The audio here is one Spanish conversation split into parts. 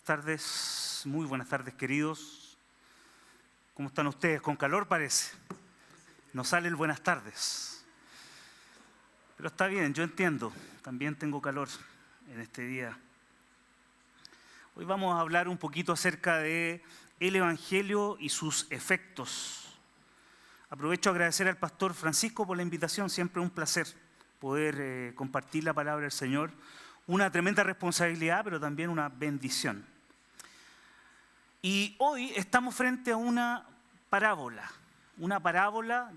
tardes, muy buenas tardes, queridos. ¿Cómo están ustedes? Con calor parece. No sale el buenas tardes. Pero está bien, yo entiendo. También tengo calor en este día. Hoy vamos a hablar un poquito acerca de el Evangelio y sus efectos. Aprovecho a agradecer al pastor Francisco por la invitación. Siempre un placer poder compartir la palabra del Señor. Una tremenda responsabilidad, pero también una bendición. Y hoy estamos frente a una parábola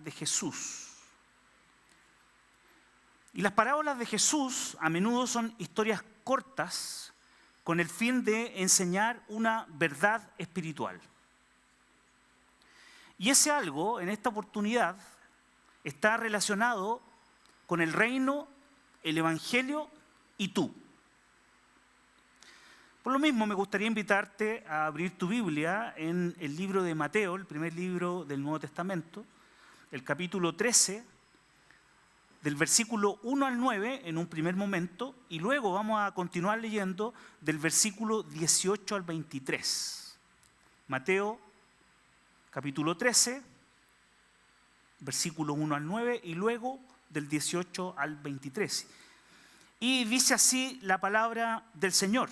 de Jesús. Y las parábolas de Jesús a menudo son historias cortas con el fin de enseñar una verdad espiritual. Y ese algo, en esta oportunidad, está relacionado con el reino, el Evangelio y tú. Por lo mismo, me gustaría invitarte a abrir tu Biblia en el libro de Mateo, el primer libro del Nuevo Testamento, el capítulo 13, del versículo 1 al 9 en un primer momento, y luego vamos a continuar leyendo del versículo 18 al 23. Mateo, capítulo 13, versículo 1 al 9, y luego del 18 al 23. Y dice así la palabra del Señor.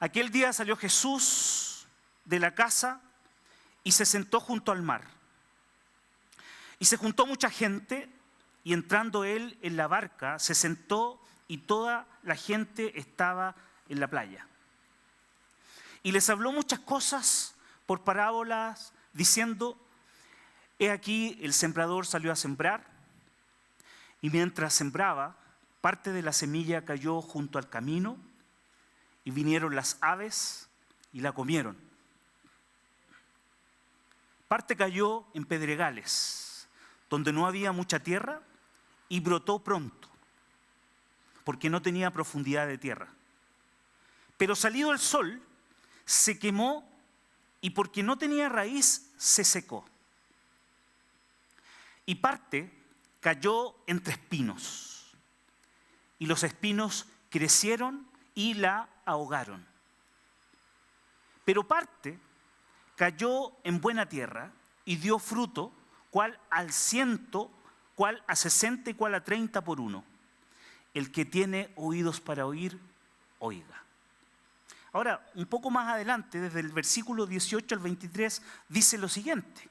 Aquel día salió Jesús de la casa y se sentó junto al mar. Y se juntó mucha gente, y entrando él en la barca, se sentó y toda la gente estaba en la playa. Y les habló muchas cosas por parábolas, diciendo: he aquí el sembrador salió a sembrar, y mientras sembraba, parte de la semilla cayó junto al camino, y vinieron las aves y la comieron. Parte cayó en pedregales, donde no había mucha tierra, y brotó pronto, porque no tenía profundidad de tierra. Pero salido el sol, se quemó, y porque no tenía raíz, se secó. Y parte cayó entre espinos, y los espinos crecieron y la ahogaron. Pero parte cayó en buena tierra y dio fruto, cual al 100, cual a 60 y cual a 30 por uno. El que tiene oídos para oír, oiga. Ahora, un poco más adelante, desde el versículo 18 al 23, dice lo siguiente: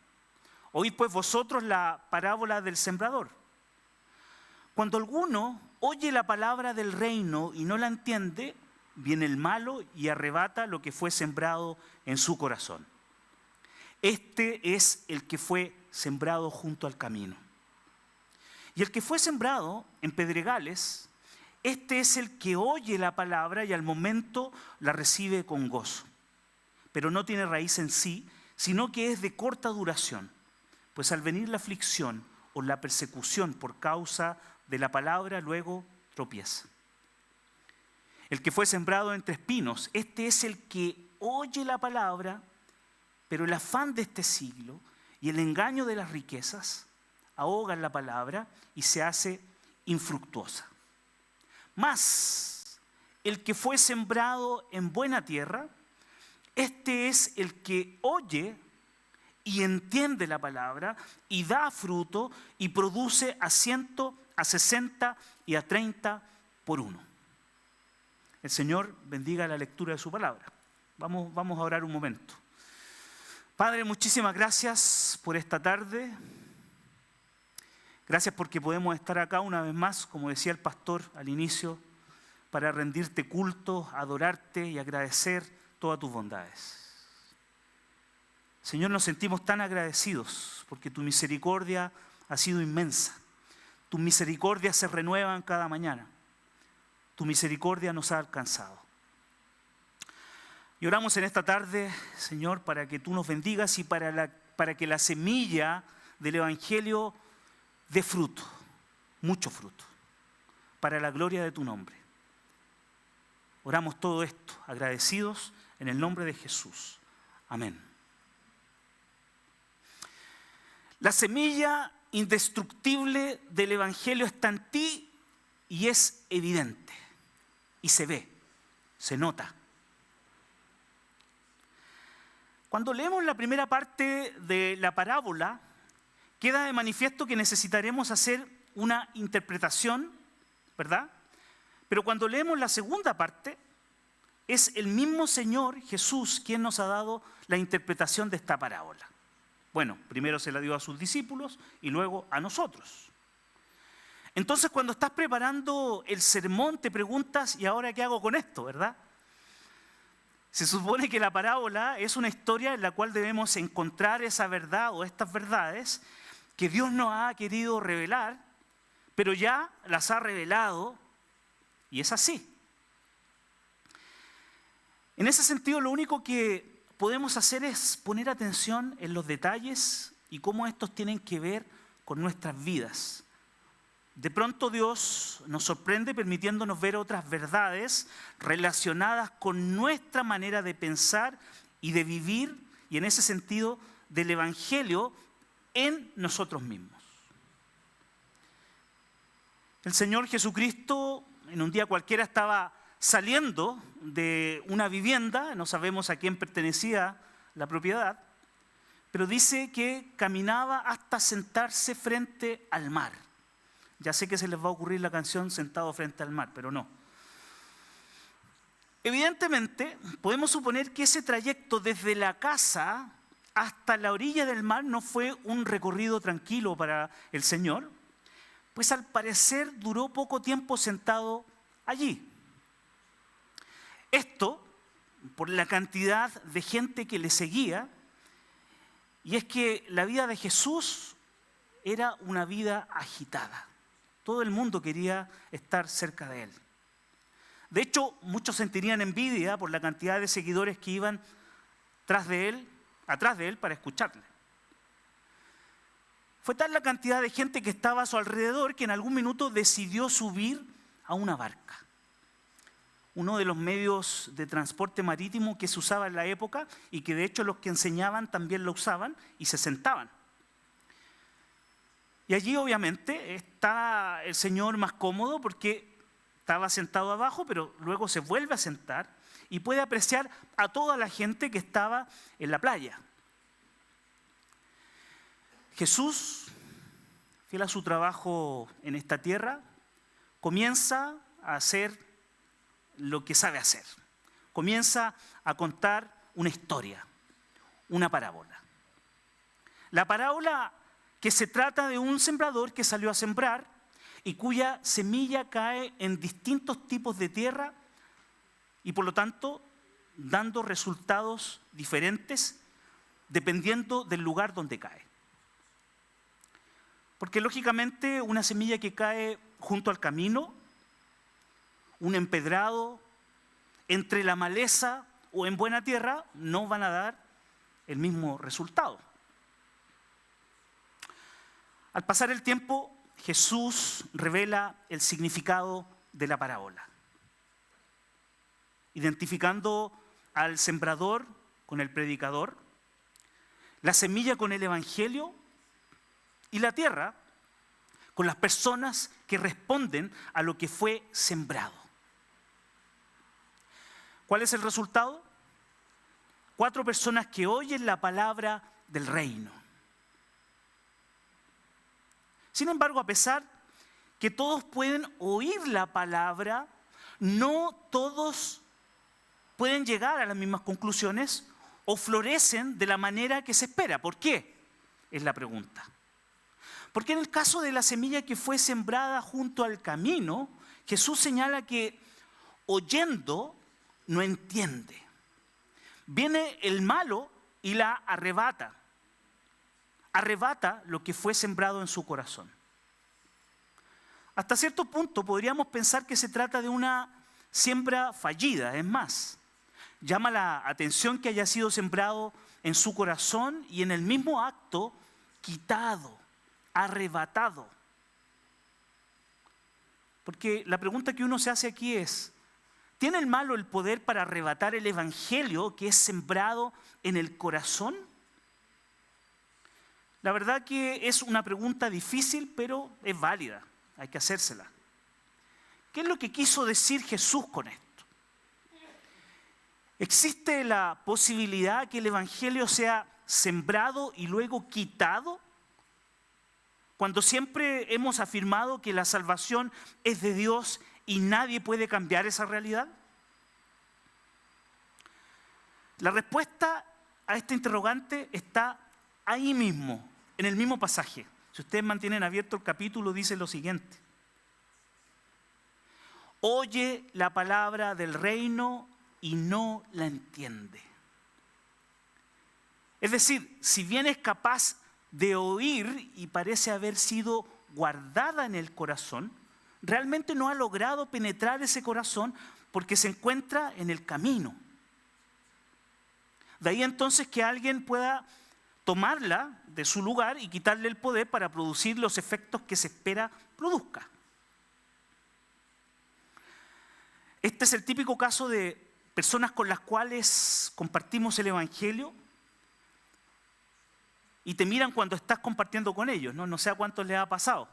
oíd pues vosotros la parábola del sembrador. Cuando alguno oye la palabra del reino y no la entiende, viene el malo y arrebata lo que fue sembrado en su corazón. Este es el que fue sembrado junto al camino. Y el que fue sembrado en pedregales, este es el que oye la palabra y al momento la recibe con gozo. Pero no tiene raíz en sí, sino que es de corta duración. Pues al venir la aflicción o la persecución por causa de la palabra, luego tropieza. El que fue sembrado entre espinos, este es el que oye la palabra, pero el afán de este siglo y el engaño de las riquezas ahogan la palabra y se hace infructuosa. Mas el que fue sembrado en buena tierra, este es el que oye y entiende la palabra y da fruto y produce a 100, a 60 y a 30 por uno. El Señor bendiga la lectura de su palabra. Vamos a orar un momento. Padre, muchísimas gracias por esta tarde. Gracias porque podemos estar acá una vez más, como decía el pastor al inicio, para rendirte culto, adorarte y agradecer todas tus bondades. Señor, nos sentimos tan agradecidos porque tu misericordia ha sido inmensa. Tus misericordias se renuevan cada mañana. Tu misericordia nos ha alcanzado. Y oramos en esta tarde, Señor, para que tú nos bendigas y para que la semilla del Evangelio dé fruto, mucho fruto, para la gloria de tu nombre. Oramos todo esto agradecidos en el nombre de Jesús. Amén. La semilla indestructible del Evangelio está en ti y es evidente. Y se ve, se nota. Cuando leemos la primera parte de la parábola, queda de manifiesto que necesitaremos hacer una interpretación, ¿verdad? Pero cuando leemos la segunda parte, es el mismo Señor Jesús quien nos ha dado la interpretación de esta parábola. Bueno, primero se la dio a sus discípulos y luego a nosotros. Entonces, cuando estás preparando el sermón, te preguntas, ¿y ahora qué hago con esto, verdad? Se supone que la parábola es una historia en la cual debemos encontrar esa verdad o estas verdades que Dios nos ha querido revelar, pero ya las ha revelado y es así. En ese sentido, lo único que podemos hacer es poner atención en los detalles y cómo estos tienen que ver con nuestras vidas. De pronto Dios nos sorprende permitiéndonos ver otras verdades relacionadas con nuestra manera de pensar y de vivir, y en ese sentido del Evangelio en nosotros mismos. El Señor Jesucristo en un día cualquiera estaba saliendo de una vivienda, no sabemos a quién pertenecía la propiedad, pero dice que caminaba hasta sentarse frente al mar. Ya sé que se les va a ocurrir la canción Sentado frente al mar, pero no. Evidentemente, podemos suponer que ese trayecto desde la casa hasta la orilla del mar no fue un recorrido tranquilo para el Señor, pues al parecer duró poco tiempo sentado allí. Esto por la cantidad de gente que le seguía, y es que la vida de Jesús era una vida agitada. Todo el mundo quería estar cerca de él. De hecho, muchos sentirían envidia por la cantidad de seguidores que iban atrás de él para escucharle. Fue tal la cantidad de gente que estaba a su alrededor que en algún minuto decidió subir a una barca. Uno de los medios de transporte marítimo que se usaba en la época y que de hecho los que enseñaban también lo usaban y se sentaban. Y allí obviamente está el Señor más cómodo porque estaba sentado abajo, pero luego se vuelve a sentar y puede apreciar a toda la gente que estaba en la playa. Jesús, fiel a su trabajo en esta tierra, comienza a hacer lo que sabe hacer. Comienza a contar una historia, una parábola. La parábola que se trata de un sembrador que salió a sembrar y cuya semilla cae en distintos tipos de tierra y por lo tanto dando resultados diferentes dependiendo del lugar donde cae. Porque lógicamente una semilla que cae junto al camino, un empedrado, entre la maleza o en buena tierra, no van a dar el mismo resultado. Al pasar el tiempo, Jesús revela el significado de la parábola, identificando al sembrador con el predicador, la semilla con el evangelio y la tierra con las personas que responden a lo que fue sembrado. ¿Cuál es el resultado? 4 personas que oyen la palabra del reino. Sin embargo, a pesar que todos pueden oír la palabra, no todos pueden llegar a las mismas conclusiones o florecen de la manera que se espera. ¿Por qué? Es la pregunta. Porque en el caso de la semilla que fue sembrada junto al camino, Jesús señala que oyendo no entiende. Viene el malo y la arrebata. Arrebata lo que fue sembrado en su corazón. Hasta cierto punto podríamos pensar que se trata de una siembra fallida. Es más, llama la atención que haya sido sembrado en su corazón y en el mismo acto quitado, arrebatado. Porque la pregunta que uno se hace aquí es, ¿tiene el malo el poder para arrebatar el evangelio que es sembrado en el corazón? La verdad que es una pregunta difícil, pero es válida, hay que hacérsela. ¿Qué es lo que quiso decir Jesús con esto? ¿Existe la posibilidad que el Evangelio sea sembrado y luego quitado? Cuando siempre hemos afirmado que la salvación es de Dios y nadie puede cambiar esa realidad. La respuesta a este interrogante está ahí mismo, en el mismo pasaje. Si ustedes mantienen abierto el capítulo, dice lo siguiente: oye la palabra del reino y no la entiende. Es decir, si bien es capaz de oír y parece haber sido guardada en el corazón, realmente no ha logrado penetrar ese corazón porque se encuentra en el camino. De ahí entonces que alguien pueda tomarla de su lugar y quitarle el poder para producir los efectos que se espera produzca. Este es el típico caso de personas con las cuales compartimos el Evangelio y te miran cuando estás compartiendo con ellos, ¿no? No sé a cuántos les ha pasado.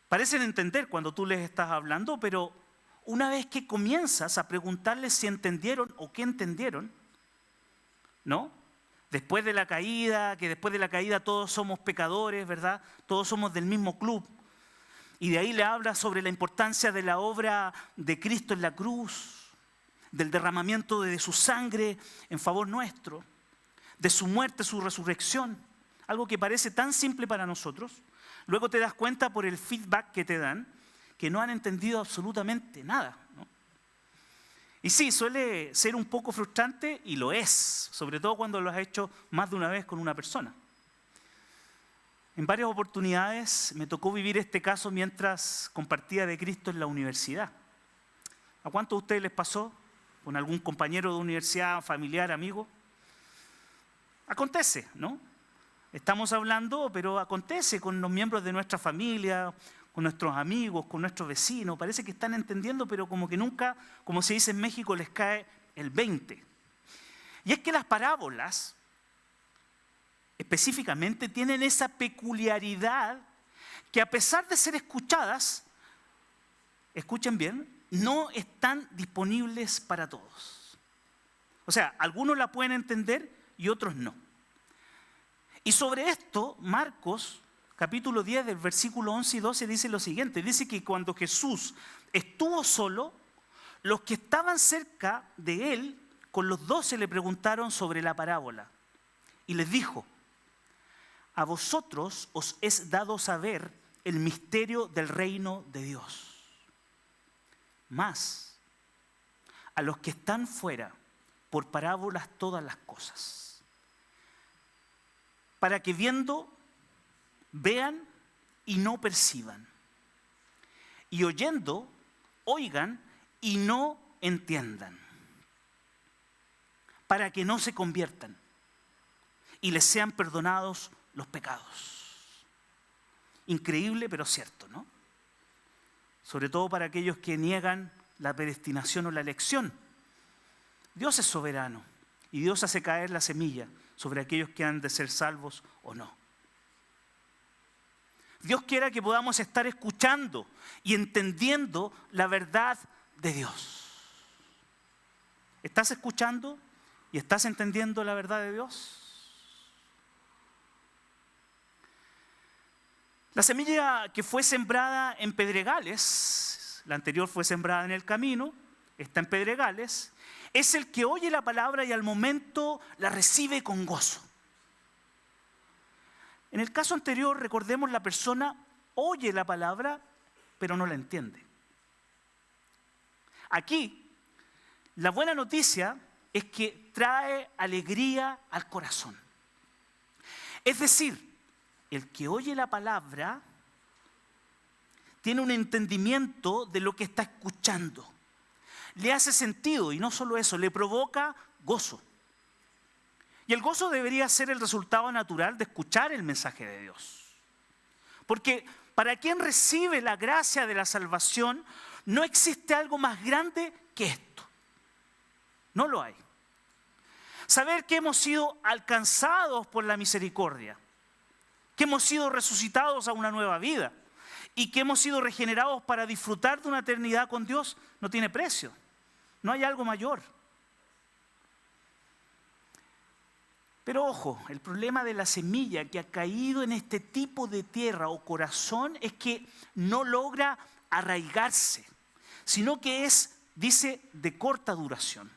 Parecen entender cuando tú les estás hablando, pero una vez que comienzas a preguntarles si entendieron o qué entendieron, ¿no? Después de la caída, que después de la caída todos somos pecadores, ¿verdad? Todos somos del mismo club. Y de ahí le habla sobre la importancia de la obra de Cristo en la cruz, del derramamiento de su sangre en favor nuestro, de su muerte, su resurrección, algo que parece tan simple para nosotros. Luego te das cuenta por el feedback que te dan que no han entendido absolutamente nada, ¿no? Y sí, suele ser un poco frustrante y lo es, sobre todo cuando lo has hecho más de una vez con una persona. En varias oportunidades me tocó vivir este caso mientras compartía de Cristo en la universidad. ¿A cuántos de ustedes les pasó? ¿Con algún compañero de universidad, familiar, amigo? Acontece, ¿no? Estamos hablando, pero acontece con los miembros de nuestra familia, con nuestros amigos, con nuestros vecinos. Parece que están entendiendo, pero como que nunca, como se dice en México, les cae el 20. Y es que las parábolas específicamente tienen esa peculiaridad que a pesar de ser escuchadas, escuchen bien, no están disponibles para todos. O sea, algunos la pueden entender y otros no. Y sobre esto, Marcos, capítulo 10, del versículo 11 y 12, dice lo siguiente. Dice que cuando Jesús estuvo solo, los que estaban cerca de él, con los 12, le preguntaron sobre la parábola. Y les dijo: a vosotros os es dado saber el misterio del reino de Dios. Mas a los que están fuera, por parábolas todas las cosas, para que viendo, vean y no perciban, y oyendo, oigan y no entiendan, para que no se conviertan y les sean perdonados los pecados. Increíble, pero cierto, ¿no? Sobre todo para aquellos que niegan la predestinación o la elección. Dios es soberano y Dios hace caer la semilla sobre aquellos que han de ser salvos o no. Dios quiera que podamos estar escuchando y entendiendo la verdad de Dios. ¿Estás escuchando y estás entendiendo la verdad de Dios? La semilla que fue sembrada en pedregales, la anterior fue sembrada en el camino, está en pedregales, es el que oye la palabra y al momento la recibe con gozo. En el caso anterior, recordemos, la persona oye la palabra, pero no la entiende. Aquí, la buena noticia es que trae alegría al corazón. Es decir, el que oye la palabra tiene un entendimiento de lo que está escuchando. Le hace sentido y no solo eso, le provoca gozo. Y el gozo debería ser el resultado natural de escuchar el mensaje de Dios. Porque para quien recibe la gracia de la salvación, no existe algo más grande que esto. No lo hay. Saber que hemos sido alcanzados por la misericordia, que hemos sido resucitados a una nueva vida y que hemos sido regenerados para disfrutar de una eternidad con Dios, no tiene precio. No hay algo mayor. Pero ojo, el problema de la semilla que ha caído en este tipo de tierra o corazón es que no logra arraigarse, sino que es, dice, de corta duración.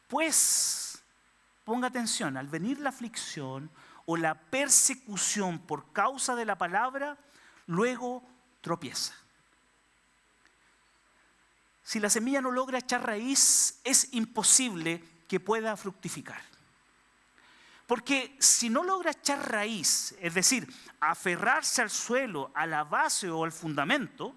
Pues, ponga atención, al venir la aflicción o la persecución por causa de la palabra, luego tropieza. Si la semilla no logra echar raíz, es imposible que pueda fructificar. Porque si no logra echar raíz, es decir, aferrarse al suelo, a la base o al fundamento,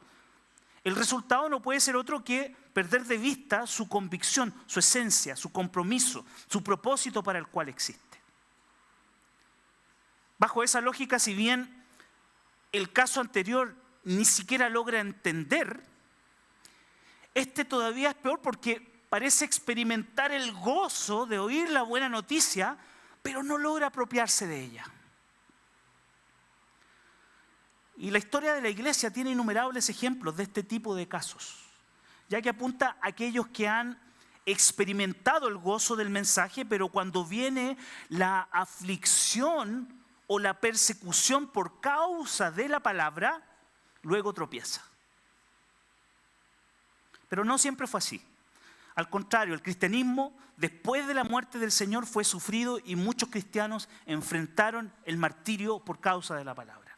el resultado no puede ser otro que perder de vista su convicción, su esencia, su compromiso, su propósito para el cual existe. Bajo esa lógica, si bien el caso anterior ni siquiera logra entender, este todavía es peor porque parece experimentar el gozo de oír la buena noticia, pero no logra apropiarse de ella. Y la historia de la iglesia tiene innumerables ejemplos de este tipo de casos, ya que apunta a aquellos que han experimentado el gozo del mensaje, pero cuando viene la aflicción o la persecución por causa de la palabra, luego tropieza. Pero no siempre fue así. Al contrario, el cristianismo, después de la muerte del Señor, fue sufrido y muchos cristianos enfrentaron el martirio por causa de la palabra.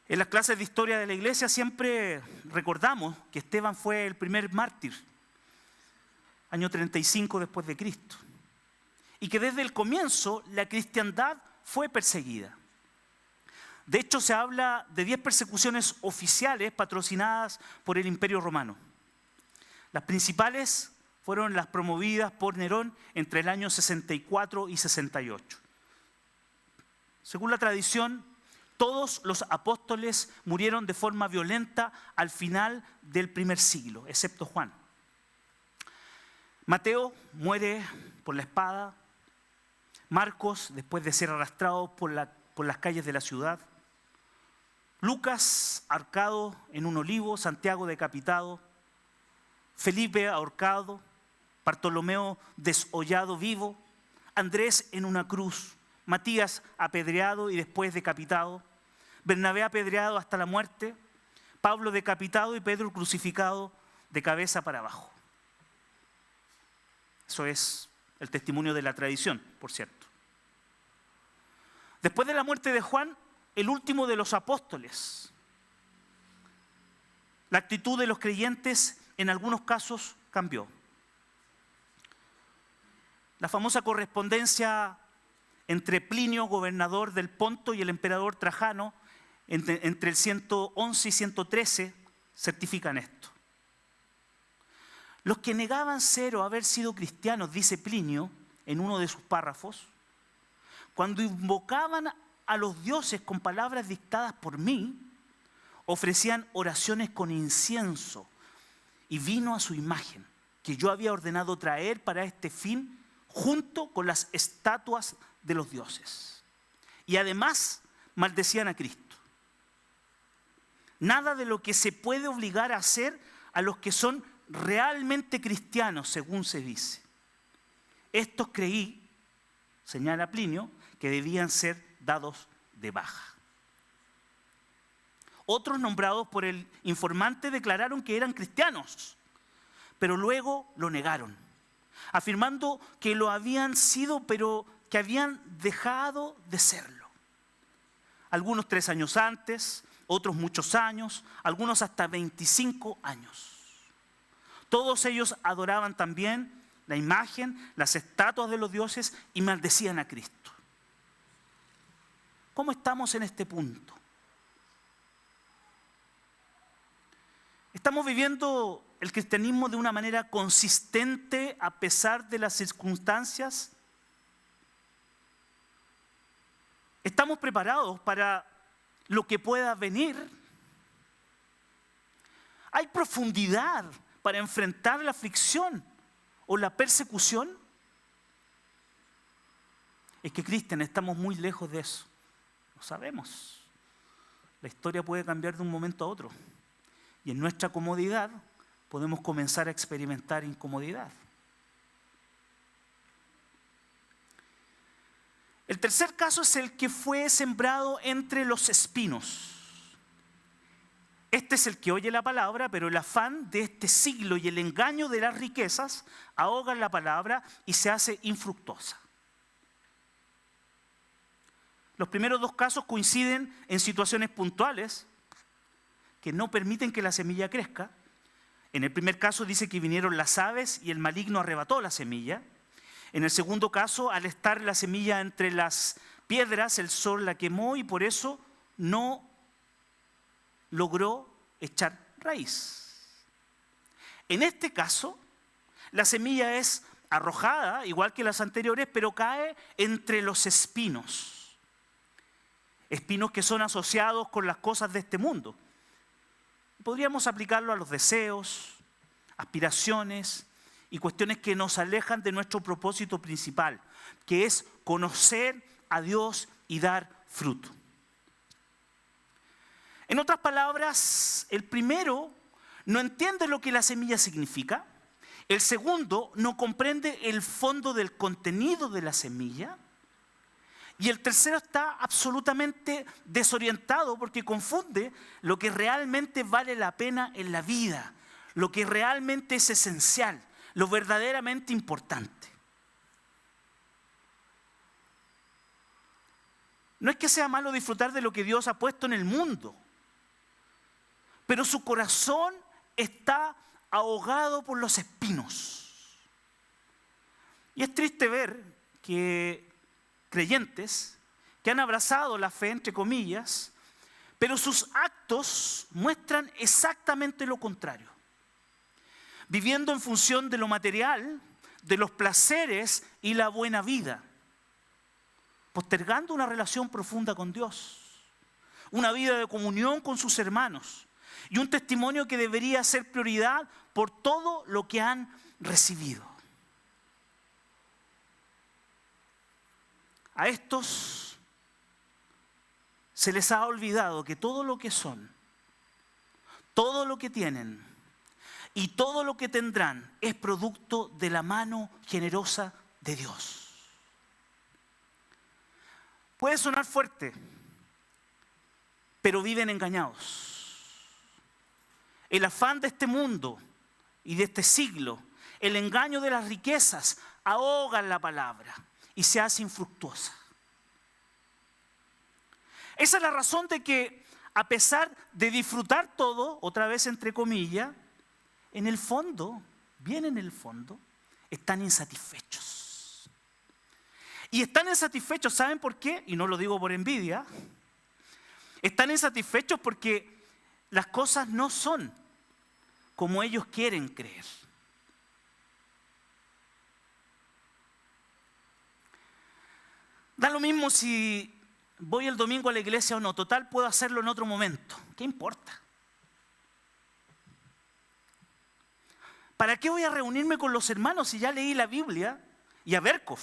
En las clases de historia de la iglesia siempre recordamos que Esteban fue el primer mártir, año 35 después de Cristo, y que desde el comienzo la cristiandad fue perseguida. De hecho, se habla de 10 persecuciones oficiales patrocinadas por el Imperio Romano. Las principales fueron las promovidas por Nerón entre el año 64 y 68. Según la tradición, todos los apóstoles murieron de forma violenta al final del primer siglo, excepto Juan. Mateo muere por la espada. Marcos, después de ser arrastrado por las calles de la ciudad. Lucas, ahorcado en un olivo. Santiago, decapitado. Felipe, ahorcado. Bartolomeo, desollado vivo. Andrés, en una cruz. Matías, apedreado y después decapitado. Bernabé, apedreado hasta la muerte. Pablo, decapitado, y Pedro, crucificado de cabeza para abajo. Eso es el testimonio de la tradición, por cierto. Después de la muerte de Juan, el último de los apóstoles, la actitud de los creyentes en algunos casos cambió. La famosa correspondencia entre Plinio, gobernador del Ponto, y el emperador Trajano, entre el 111 y 113, certifican esto. Los que negaban ser o haber sido cristianos, dice Plinio en uno de sus párrafos, cuando invocaban a los dioses con palabras dictadas por mí, ofrecían oraciones con incienso y vino a su imagen, que yo había ordenado traer para este fin, junto con las estatuas de los dioses. Y además maldecían a Cristo. Nada de lo que se puede obligar a hacer a los que son realmente cristianos, según se dice. Estos creí, señala Plinio, que debían ser dados de baja. Otros nombrados por el informante declararon que eran cristianos, pero luego lo negaron, afirmando que lo habían sido, pero que habían dejado de serlo. Algunos 3 años antes, otros muchos años, algunos hasta 25 años. Todos ellos adoraban también la imagen, las estatuas de los dioses y maldecían a Cristo. ¿Cómo estamos en este punto? ¿Estamos viviendo el cristianismo de una manera consistente a pesar de las circunstancias? ¿Estamos preparados para lo que pueda venir? ¿Hay profundidad para enfrentar la aflicción o la persecución? Es que, Cristian, estamos muy lejos de eso. Lo sabemos. La historia puede cambiar de un momento a otro. Y en nuestra comodidad podemos comenzar a experimentar incomodidad. El tercer caso es el que fue sembrado entre los espinos. Este es el que oye la palabra, pero el afán de este siglo y el engaño de las riquezas ahogan la palabra y se hace infructuosa. Los primeros dos casos coinciden en situaciones puntuales que no permiten que la semilla crezca. En el primer caso dice que vinieron las aves y el maligno arrebató la semilla. En el segundo caso, al estar la semilla entre las piedras, el sol la quemó y por eso no logró echar raíz. En este caso, la semilla es arrojada, igual que las anteriores, pero cae entre los espinos. Espinos que son asociados con las cosas de este mundo. Podríamos aplicarlo a los deseos, aspiraciones y cuestiones que nos alejan de nuestro propósito principal, que es conocer a Dios y dar fruto. En otras palabras, el primero no entiende lo que la semilla significa, el segundo no comprende el fondo del contenido de la semilla, y el tercero está absolutamente desorientado porque confunde lo que realmente vale la pena en la vida, lo que realmente es esencial, lo verdaderamente importante. No es que sea malo disfrutar de lo que Dios ha puesto en el mundo, pero su corazón está ahogado por los espinos. Y es triste ver que creyentes que han abrazado la fe, entre comillas, pero sus actos muestran exactamente lo contrario. Viviendo en función de lo material, de los placeres y la buena vida, postergando una relación profunda con Dios, una vida de comunión con sus hermanos y un testimonio que debería ser prioridad por todo lo que han recibido. A estos se les ha olvidado que todo lo que son, todo lo que tienen y todo lo que tendrán es producto de la mano generosa de Dios. Puede sonar fuerte, pero viven engañados. El afán de este mundo y de este siglo, el engaño de las riquezas, ahogan la palabra y se hace infructuosa. Esa es la razón de que, a pesar de disfrutar todo, otra vez entre comillas, en el fondo, bien en el fondo, están insatisfechos. Y están insatisfechos, ¿saben por qué? Y no lo digo por envidia. Están insatisfechos porque las cosas no son como ellos quieren creer. Da lo mismo si voy el domingo a la iglesia o no. Total, puedo hacerlo en otro momento. ¿Qué importa? ¿Para qué voy a reunirme con los hermanos si ya leí la Biblia y a Berkov?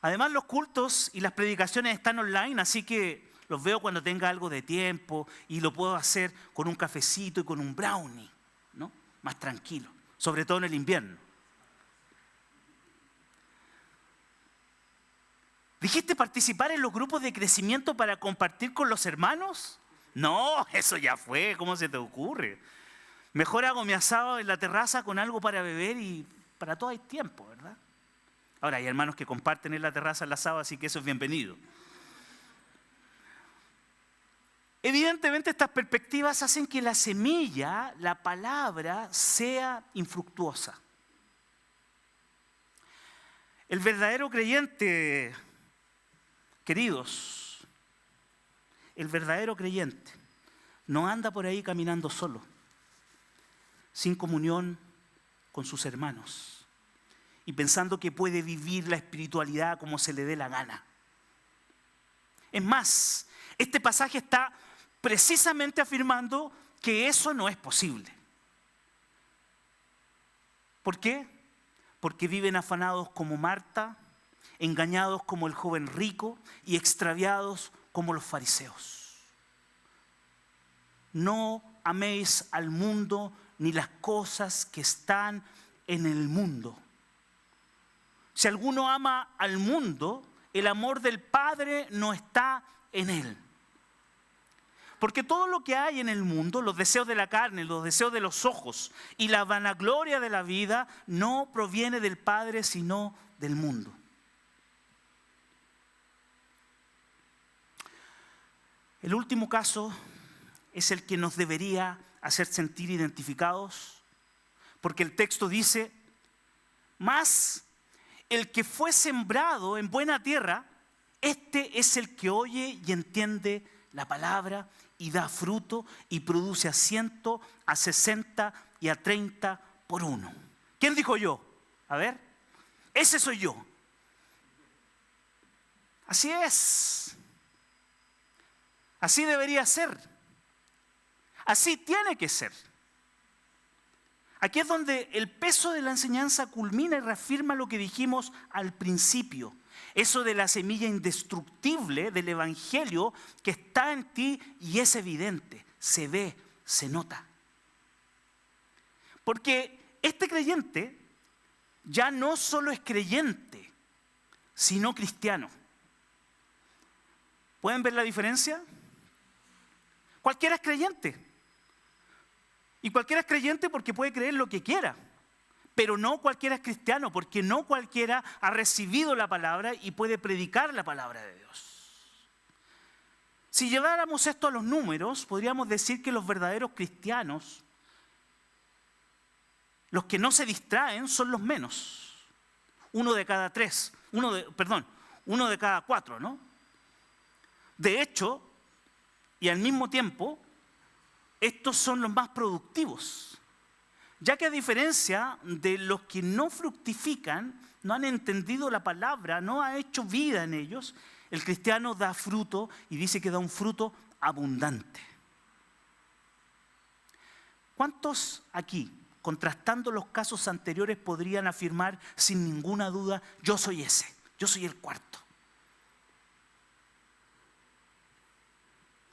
Además, los cultos y las predicaciones están online, así que los veo cuando tenga algo de tiempo y lo puedo hacer con un cafecito y con un brownie, ¿no? Más tranquilo, sobre todo en el invierno. ¿Dijiste participar en los grupos de crecimiento para compartir con los hermanos? No, eso ya fue, ¿cómo se te ocurre? Mejor hago mi asado en la terraza con algo para beber y para todo hay tiempo, ¿verdad? Ahora, hay hermanos que comparten en la terraza el asado, así que eso es bienvenido. Evidentemente, estas perspectivas hacen que la semilla, la palabra, sea infructuosa. El verdadero creyente, queridos, el verdadero creyente no anda por ahí caminando solo, sin comunión con sus hermanos y pensando que puede vivir la espiritualidad como se le dé la gana. Es más, este pasaje está precisamente afirmando que eso no es posible. ¿Por qué? Porque viven afanados como Marta, engañados como el joven rico y extraviados como los fariseos. No améis al mundo ni las cosas que están en el mundo. Si alguno ama al mundo, el amor del Padre no está en él. Porque todo lo que hay en el mundo, los deseos de la carne, los deseos de los ojos y la vanagloria de la vida, no proviene del Padre, sino del mundo. El último caso es el que nos debería hacer sentir identificados, porque el texto dice: mas el que fue sembrado en buena tierra, este es el que oye y entiende la palabra y da fruto y produce a 100, a 60 y a 30 por uno. ¿Quién dijo yo? A ver, ese soy yo. Así es. Así debería ser. Así tiene que ser. Aquí es donde el peso de la enseñanza culmina y reafirma lo que dijimos al principio. Eso de la semilla indestructible del Evangelio que está en ti y es evidente, se ve, se nota. Porque este creyente ya no solo es creyente, sino cristiano. ¿Pueden ver la diferencia? Cualquiera es creyente. Y cualquiera es creyente porque puede creer lo que quiera. Pero no cualquiera es cristiano, porque no cualquiera ha recibido la palabra y puede predicar la palabra de Dios. Si lleváramos esto a los números, podríamos decir que los verdaderos cristianos, los que no se distraen, son los menos. Uno de cada cuatro, ¿no? De hecho, y al mismo tiempo, estos son los más productivos, ya que a diferencia de los que no fructifican, no han entendido la palabra, no ha hecho vida en ellos, el cristiano da fruto y dice que da un fruto abundante. ¿Cuántos aquí, contrastando los casos anteriores, podrían afirmar sin ninguna duda: yo soy ese, yo soy el cuarto?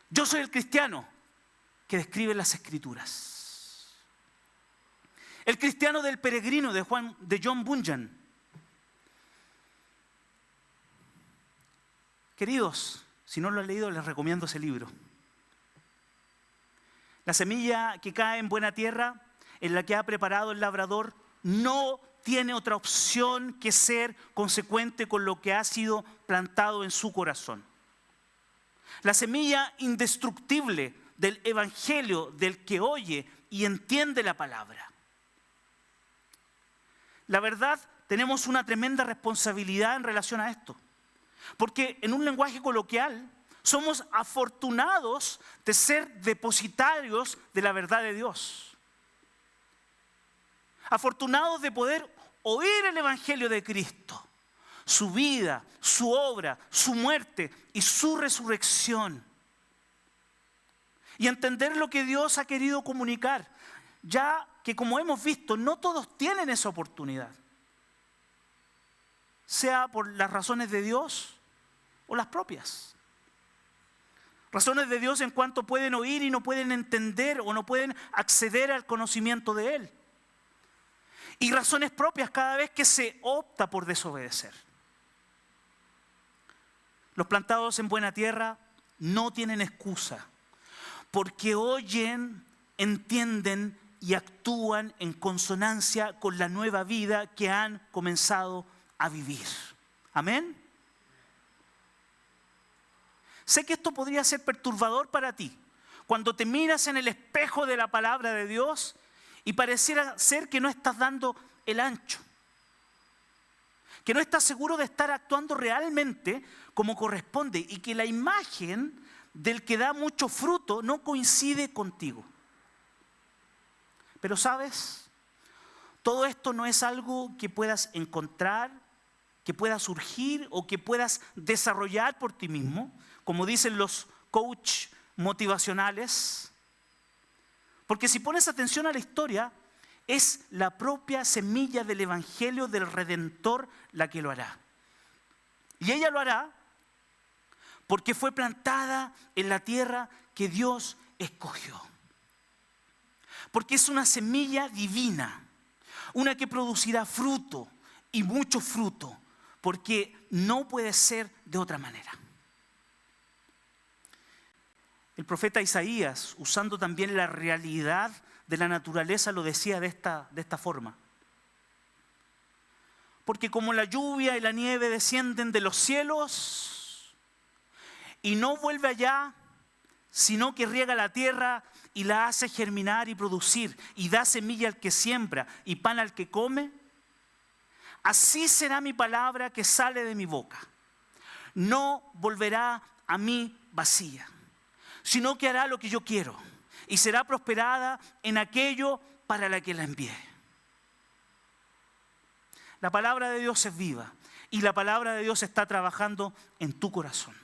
Yo soy el cristiano que describe las Escrituras. El cristiano del peregrino de John Bunyan. Queridos, si no lo han leído, les recomiendo ese libro. La semilla que cae en buena tierra, en la que ha preparado el labrador, no tiene otra opción que ser consecuente con lo que ha sido plantado en su corazón. La semilla indestructible del Evangelio, del que oye y entiende la palabra. La verdad, tenemos una tremenda responsabilidad en relación a esto. Porque en un lenguaje coloquial, somos afortunados de ser depositarios de la verdad de Dios. Afortunados de poder oír el Evangelio de Cristo. Su vida, su obra, su muerte y su resurrección. Y entender lo que Dios ha querido comunicar. Ya que, como hemos visto, no todos tienen esa oportunidad. Sea por las razones de Dios o las propias. Razones de Dios en cuanto pueden oír y no pueden entender o no pueden acceder al conocimiento de Él. Y razones propias cada vez que se opta por desobedecer. Los plantados en buena tierra no tienen excusa, porque oyen, entienden y actúan en consonancia con la nueva vida que han comenzado a vivir. ¿Amén? Sé que esto podría ser perturbador para ti, cuando te miras en el espejo de la palabra de Dios y pareciera ser que no estás dando el ancho, que no estás seguro de estar actuando realmente como corresponde y que la imagen del que da mucho fruto no coincide contigo. Pero ¿sabes? Todo esto no es algo que puedas encontrar, que pueda surgir o que puedas desarrollar por ti mismo, como dicen los coach motivacionales. Porque si pones atención a la historia, es la propia semilla del Evangelio del Redentor la que lo hará. Y ella lo hará porque fue plantada en la tierra que Dios escogió. Porque es una semilla divina, una que producirá fruto y mucho fruto, porque no puede ser de otra manera. El profeta Isaías, usando también la realidad de la naturaleza, lo decía de esta forma. Porque como la lluvia y la nieve descienden de los cielos y no vuelve allá, sino que riega la tierra y la hace germinar y producir, y da semilla al que siembra y pan al que come, así será mi palabra que sale de mi boca. No volverá a mí vacía, sino que hará lo que yo quiero y será prosperada en aquello para la que la envié. La palabra de Dios es viva y la palabra de Dios está trabajando en tu corazón.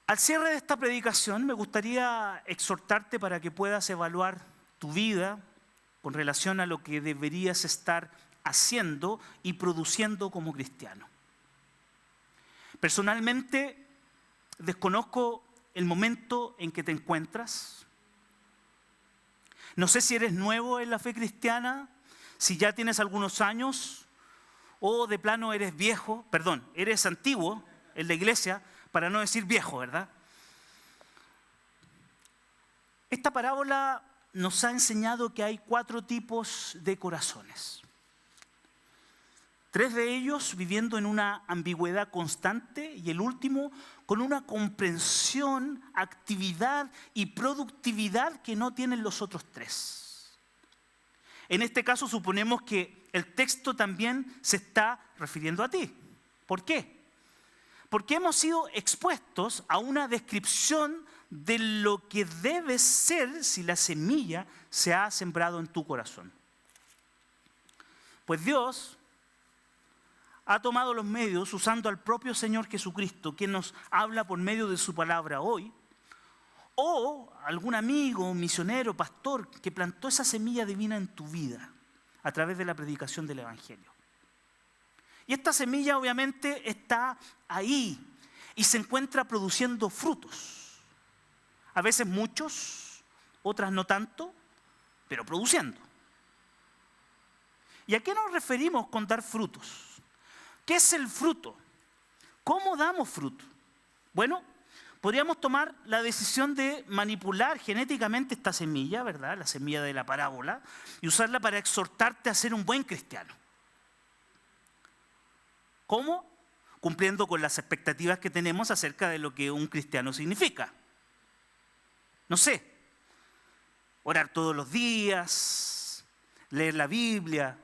Al cierre de esta predicación me gustaría exhortarte para que puedas evaluar tu vida con relación a lo que deberías estar haciendo y produciendo como cristiano. Personalmente, desconozco el momento en que te encuentras. No sé si eres nuevo en la fe cristiana, si ya tienes algunos años o de plano eres antiguo en la iglesia, para no decir viejo, ¿verdad? Esta parábola nos ha enseñado que hay 4 tipos de corazones. 3 de ellos viviendo en una ambigüedad constante y el último con una comprensión, actividad y productividad que no tienen los otros 3. En este caso suponemos que el texto también se está refiriendo a ti. ¿Por qué? Porque hemos sido expuestos a una descripción de lo que debe ser si la semilla se ha sembrado en tu corazón. Pues Dios ha tomado los medios usando al propio Señor Jesucristo, quien nos habla por medio de su palabra hoy, o algún amigo, misionero, pastor, que plantó esa semilla divina en tu vida a través de la predicación del Evangelio. Y esta semilla obviamente está ahí y se encuentra produciendo frutos. A veces muchos, otras no tanto, pero produciendo. ¿Y a qué nos referimos con dar frutos? ¿Qué es el fruto? ¿Cómo damos fruto? Bueno, podríamos tomar la decisión de manipular genéticamente esta semilla, ¿verdad? La semilla de la parábola, y usarla para exhortarte a ser un buen cristiano. ¿Cómo? Cumpliendo con las expectativas que tenemos acerca de lo que un cristiano significa. No sé, orar todos los días, leer la Biblia,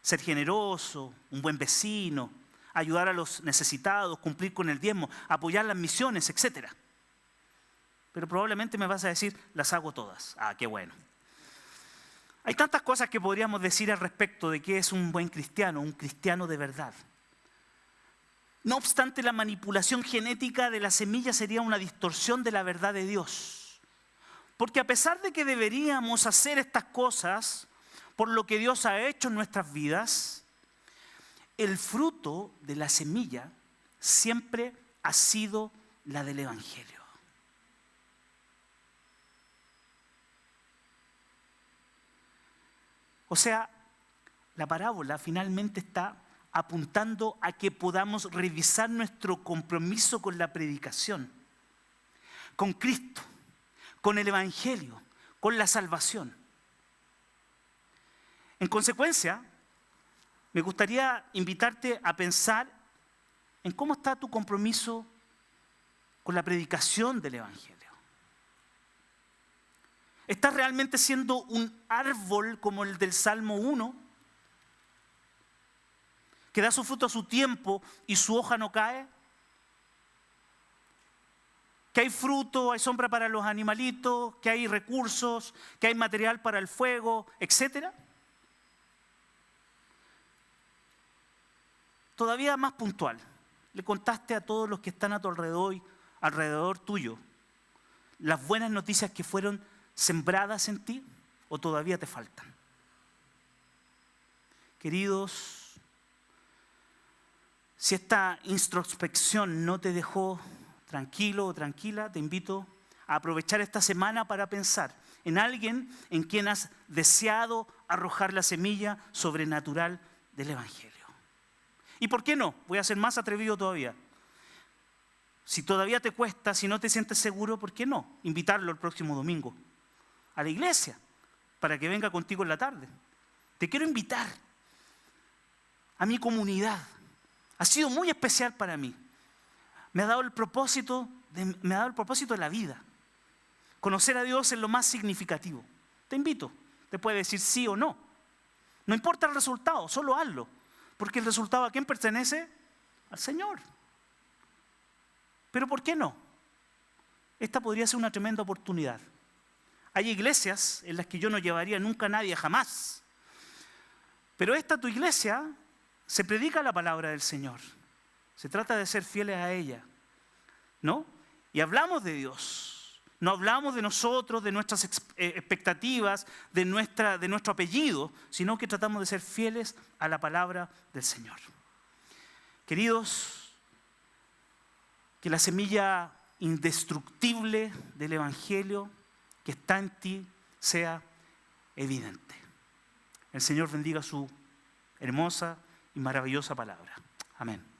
ser generoso, un buen vecino, ayudar a los necesitados, cumplir con el diezmo, apoyar las misiones, etc. Pero probablemente me vas a decir, las hago todas. Ah, qué bueno. Hay tantas cosas que podríamos decir al respecto de qué es un buen cristiano, un cristiano de verdad. No obstante, la manipulación genética de la semilla sería una distorsión de la verdad de Dios. Porque a pesar de que deberíamos hacer estas cosas por lo que Dios ha hecho en nuestras vidas, el fruto de la semilla siempre ha sido la del Evangelio. O sea, la parábola finalmente está apuntando a que podamos revisar nuestro compromiso con la predicación, con Cristo, con el Evangelio, con la salvación. En consecuencia, me gustaría invitarte a pensar en cómo está tu compromiso con la predicación del Evangelio. ¿Estás realmente siendo un árbol como el del Salmo 1? ¿Que da su fruto a su tiempo y su hoja no cae? ¿Que hay fruto, hay sombra para los animalitos, que hay recursos, que hay material para el fuego, etcétera? Todavía más puntual, le contaste a todos los que están a tu alrededor tuyo las buenas noticias que fueron sembradas en ti, o todavía te faltan. Queridos, si esta introspección no te dejó tranquilo o tranquila, te invito a aprovechar esta semana para pensar en alguien en quien has deseado arrojar la semilla sobrenatural del Evangelio. ¿Y por qué no? Voy a ser más atrevido todavía. Si todavía te cuesta, si no te sientes seguro, ¿por qué no? Invitarlo el próximo domingo a la iglesia para que venga contigo en la tarde. Te quiero invitar a mi comunidad. Ha sido muy especial para mí. Me ha dado el propósito de la vida. Conocer a Dios es lo más significativo. Te invito. Te puede decir sí o no. No importa el resultado, solo hazlo. Porque el resultado, ¿a quién pertenece? Al Señor. Pero ¿por qué no? Esta podría ser una tremenda oportunidad. Hay iglesias en las que yo no llevaría nunca a nadie, jamás. Pero esta tu iglesia se predica la palabra del Señor. Se trata de ser fieles a ella, ¿no? Y hablamos de Dios. No hablamos de nosotros, de nuestras expectativas, de nuestro apellido, sino que tratamos de ser fieles a la palabra del Señor. Queridos, que la semilla indestructible del Evangelio que está en ti sea evidente. El Señor bendiga su hermosa y maravillosa palabra. Amén.